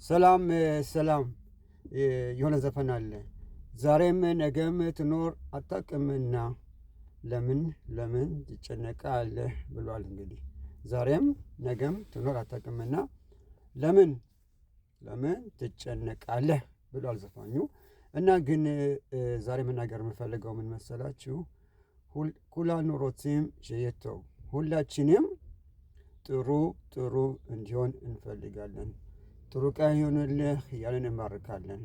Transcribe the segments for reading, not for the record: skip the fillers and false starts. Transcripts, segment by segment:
ሰላም ሰላም የሆነ ዘፈን አለ። ዛሬም ነገም ትኖር አታውቅምና ለምን ለምን ትጨነቃለህ ብሏል። እንግዲህ ዛሬም ነገም ትኖር አታውቅምና ለምን ለምን ትጨነቃለህ ብሏል ዘፋኙ። እና ግን ዛሬ መናገር የምፈልገው ምን መሰላችሁ? ኩላኑ ሮቲም ሸየተው ሁላችንም ጥሩ ጥሩ እንዲሆን እንፈልጋለን። ጥሩ ቀን ይሁንልህ እያለን እንባርካለን።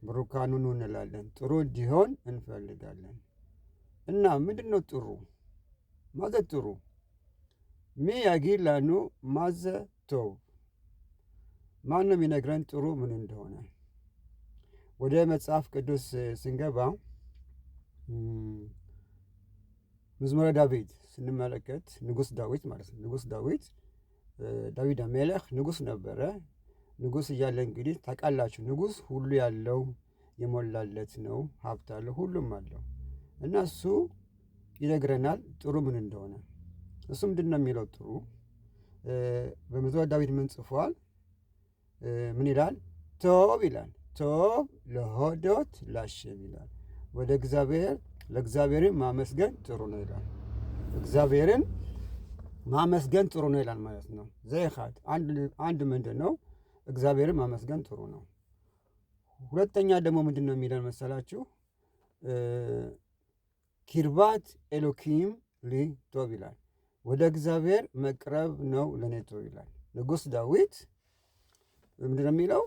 ብሩካኑኑ እንላለን። ጥሩ እንዲሆን እንፈልጋለን። እና ምንድን ነው ጥሩ ማለት? ጥሩ ሚ ያጊላኑ ማዘ ቶብ ማን ነው የሚነግረን ጥሩ ምን እንደሆነ? ወደ መጽሐፍ ቅዱስ ስንገባ መዝሙረ ዳዊት ስንመለከት ንጉሥ ዳዊት ማለት ነው። ንጉሥ ዳዊት አሜለኽ ንጉሥ ነበረ። ንጉሥ እያለ እንግዲህ ታውቃላችሁ፣ ንጉሥ ሁሉ ያለው የሞላለት ነው። ሀብት አለው፣ ሁሉም አለው። እና እሱ ይነግረናል ጥሩ ምን እንደሆነ። እሱ ምንድን ነው የሚለው? ጥሩ በመዝሙረ ዳዊት ምን ጽፏል? ምን ይላል? ቶብ ይላል። ቶብ ለሆዶት ላሸም ይላል። ወደ ለእግዚአብሔርን ማመስገን ጥሩ ነው ይላል። እግዚአብሔርን ማመስገን ጥሩ ነው ይላል ማለት ነው። ዘይኻት አንድ ምንድን ነው? እግዚአብሔርን ማመስገን ጥሩ ነው። ሁለተኛ ደግሞ ምንድን ነው የሚለን መሰላችሁ? ኪርባት ኤሎኪም ሊ ቶብ ይላል። ወደ እግዚአብሔር መቅረብ ነው ለእኔ ጥሩ ይላል። ንጉሥ ዳዊት ምንድን ነው የሚለው?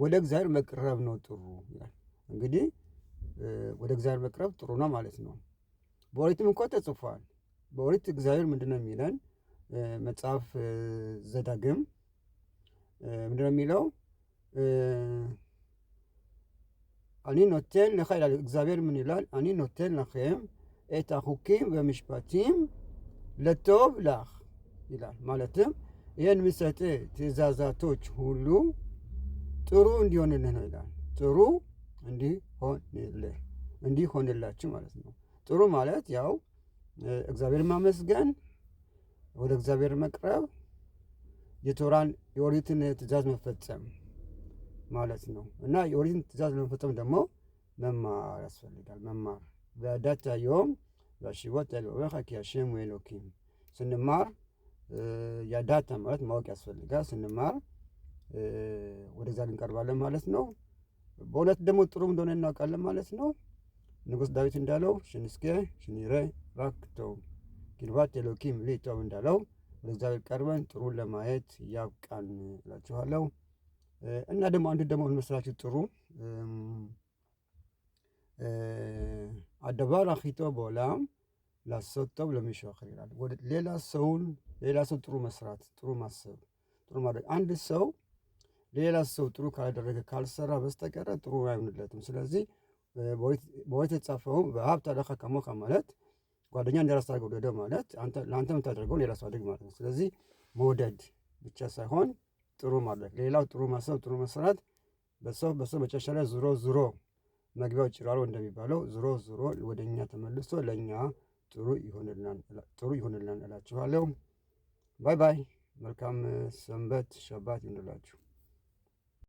ወደ እግዚአብሔር መቅረብ ነው ጥሩ ይላል። እንግዲህ ወደ እግዚአብሔር መቅረብ ጥሩ ነው ማለት ነው። በኦሪትም እንኳ ተጽፏል። በኦሪት እግዚአብሔር ምንድን ነው የሚለን? መጽሐፍ ዘዳግም ምንድን ነው የሚለው? אני נותן לך ይላል እግዚአብሔር። ምን ይላል? אני נותן לכם את החוקים והמשפטים ለቶብ לך ይላል። ማለትም ይህን የሚሰጥ ትእዛዛቶች ሁሉ ጥሩ እንዲሆንልህ ነው ይላል። ጥሩ እንዲሆንላችሁ ማለት ነው። ጥሩ ማለት ያው እግዚአብሔር ማመስገን፣ ወደ እግዚአብሔር መቅረብ፣ የኦሪትን ትእዛዝ መፈጸም ማለት ነው። እና የኦሪትን ትእዛዝ ለመፈጸም ደግሞ መማር ያስፈልጋል። መማር በዳታ ዮም በሽቦት ኤሎሄኻ ኪ ሃሸም ሁ ኤሎኪም። ስንማር ያዳታ ማለት ማወቅ ያስፈልጋል። ስንማር ወደዛ እንቀርባለን ማለት ነው። በእውነት ደግሞ ጥሩ እንደሆነ እናውቃለን ማለት ነው። ንጉሥ ዳዊት እንዳለው ሽንስኬ ሽኒሬ ራክቶብ ኪርባት ኤሎኪም ሊ ቶብ እንዳለው ወደ እግዚአብሔር ቀርበን ጥሩን ለማየት ያብቃን እላችኋለሁ። እና ደግሞ አንዱ ደግሞ መስላችሁ ጥሩ አደባር አኺቶ በዓለም ላሶት ቶብ ለሚሹ አኺር ይላል። ሌላ ሰው ጥሩ መስራት፣ ጥሩ ማሰብ፣ ጥሩ ማድረግ። አንድ ሰው ሌላ ሰው ጥሩ ካላደረገ ካልሰራ በስተቀረ ጥሩ አይሆንለትም። ስለዚህ በኦሪት የተጻፈው በሀብት አለኸ ከሞኸ ማለት ጓደኛ እንደራስ አድርገህ ውደደው ማለት ለአንተ የምታደርገውን ሌላ ሰው አድርግ ማለት ነው። ስለዚህ መውደድ ብቻ ሳይሆን ጥሩ ማድረግ፣ ሌላው ጥሩ ማሰብ፣ ጥሩ መስራት በሰው መጨረሻ ላይ ዙሮ መግቢያው ጭራሮ እንደሚባለው ዙሮ ወደ እኛ ተመልሶ ለእኛ ጥሩ ይሆንልናል እላችኋለሁ። ባይ ባይ። መልካም ሰንበት ሸባት ይሁንላችሁ።